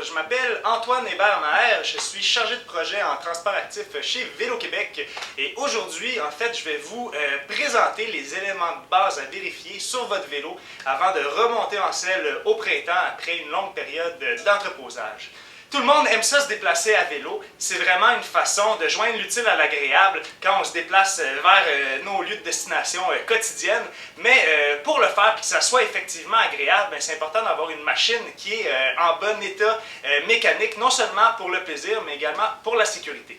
je m'appelle Antoine Hébert-Maher, je suis chargé de projet en transport actif chez Vélo-Québec et aujourd'hui, en fait, je vais vous présenter les éléments de base à vérifier sur votre vélo avant de remonter en selle au printemps après une longue période d'entreposage. Tout le monde aime ça se déplacer à vélo. C'est vraiment une façon de joindre l'utile à l'agréable quand on se déplace vers nos lieux de destination quotidiennes. Mais pour le faire et que ça soit effectivement agréable, c'est important d'avoir une machine qui est en bon état mécanique, non seulement pour le plaisir, mais également pour la sécurité.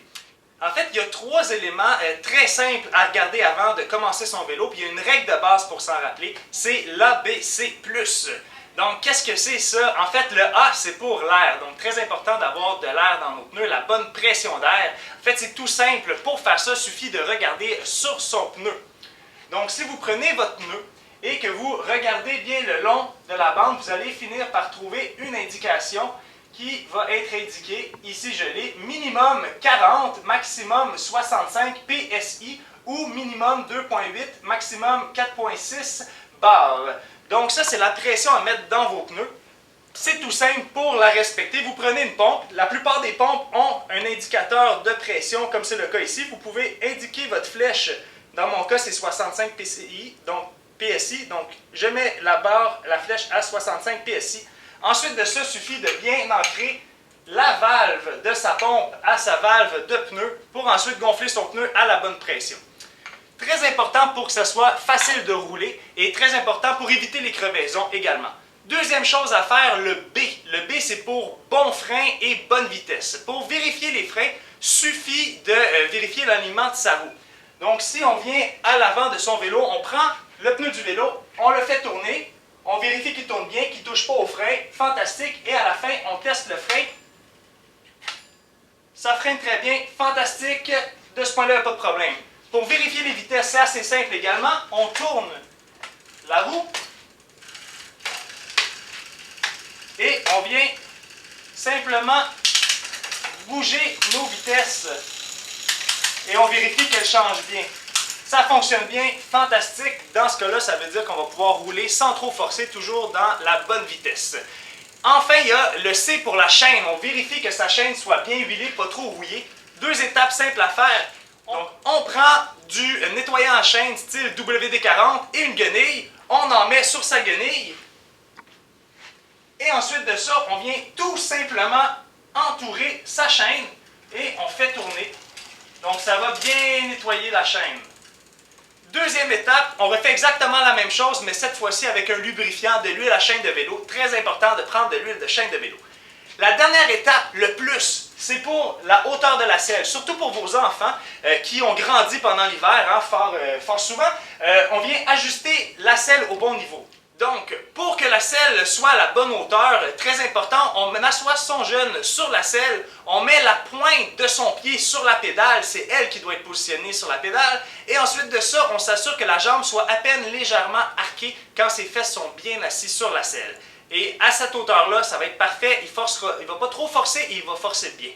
En fait, il y a trois éléments très simples à regarder avant de commencer son vélo, puis il y a une règle de base pour s'en rappeler, c'est l'ABC+. Donc, qu'est-ce que c'est ça? En fait, le A, c'est pour l'air. Donc, très important d'avoir de l'air dans nos pneus, la bonne pression d'air. En fait, c'est tout simple. Pour faire ça, il suffit de regarder sur son pneu. Donc, si vous prenez votre pneu et que vous regardez bien le long de la bande, vous allez finir par trouver une indication qui va être indiquée. Ici, je l'ai. Minimum 40, maximum 65 PSI ou minimum 2.8, maximum 4.6 bar. Donc ça, c'est la pression à mettre dans vos pneus. C'est tout simple pour la respecter. Vous prenez une pompe. La plupart des pompes ont un indicateur de pression, comme c'est le cas ici. Vous pouvez indiquer votre flèche. Dans mon cas, c'est 65 PSI. Donc, je mets la flèche à 65 PSI. Ensuite de ça, il suffit de bien ancrer la valve de sa pompe à sa valve de pneu pour ensuite gonfler son pneu à la bonne pression. Très important pour que ça soit facile de rouler et très important pour éviter les crevaisons également. Deuxième chose à faire, le B. Le B, c'est pour bon frein et bonne vitesse. Pour vérifier les freins, suffit de vérifier l'alignement de sa roue. Donc, si on vient à l'avant de son vélo, on prend le pneu du vélo, on le fait tourner, on vérifie qu'il tourne bien, qu'il ne touche pas au frein. Fantastique. Et à la fin, on teste le frein. Ça freine très bien. Fantastique. De ce point-là, il n'y a pas de problème. Pour vérifier les vitesses, c'est assez simple également. On tourne la roue et on vient simplement bouger nos vitesses et on vérifie qu'elles changent bien. Ça fonctionne bien, fantastique. Dans ce cas-là, ça veut dire qu'on va pouvoir rouler sans trop forcer, toujours dans la bonne vitesse. Enfin, il y a le C pour la chaîne. On vérifie que sa chaîne soit bien huilée, pas trop rouillée. Deux étapes simples à faire. Donc, on prend du nettoyant en chaîne style WD-40 et une guenille. On en met sur sa guenille. Et ensuite de ça, on vient tout simplement entourer sa chaîne et on fait tourner. Donc, ça va bien nettoyer la chaîne. Deuxième étape, on refait exactement la même chose, mais cette fois-ci avec un lubrifiant, de l'huile à chaîne de vélo. Très important de prendre de l'huile de chaîne de vélo. La dernière étape, le plus, c'est pour la hauteur de la selle. Surtout pour vos enfants qui ont grandi pendant l'hiver, fort souvent, on vient ajuster la selle au bon niveau. Donc, pour que la selle soit à la bonne hauteur, très important, on assoit son jeune sur la selle, on met la pointe de son pied sur la pédale, c'est elle qui doit être positionnée sur la pédale, et ensuite de ça, on s'assure que la jambe soit à peine légèrement arquée quand ses fesses sont bien assises sur la selle. Et à cette hauteur-là, ça va être parfait, il ne va pas trop forcer et il va forcer bien.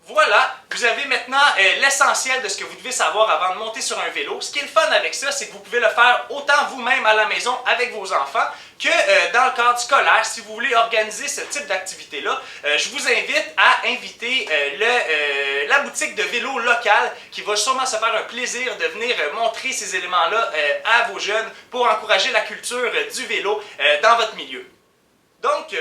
Voilà, vous avez maintenant l'essentiel de ce que vous devez savoir avant de monter sur un vélo. Ce qui est le fun avec ça, c'est que vous pouvez le faire autant vous-même à la maison avec vos enfants que dans le cadre scolaire. Si vous voulez organiser ce type d'activité-là, je vous invite à inviter la boutique de vélo locale qui va sûrement se faire un plaisir de venir montrer ces éléments-là à vos jeunes pour encourager la culture du vélo dans votre milieu. Donc,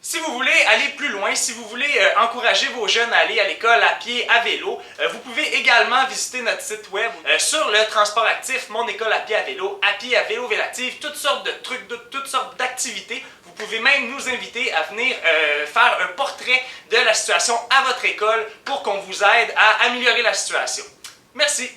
si vous voulez aller plus loin, si vous voulez encourager vos jeunes à aller à l'école à pied, à vélo, vous pouvez également visiter notre site web sur le transport actif, mon école à pied, à vélo, Vélactive, toutes sortes de trucs, toutes sortes d'activités. Vous pouvez même nous inviter à venir faire un portrait de la situation à votre école pour qu'on vous aide à améliorer la situation. Merci!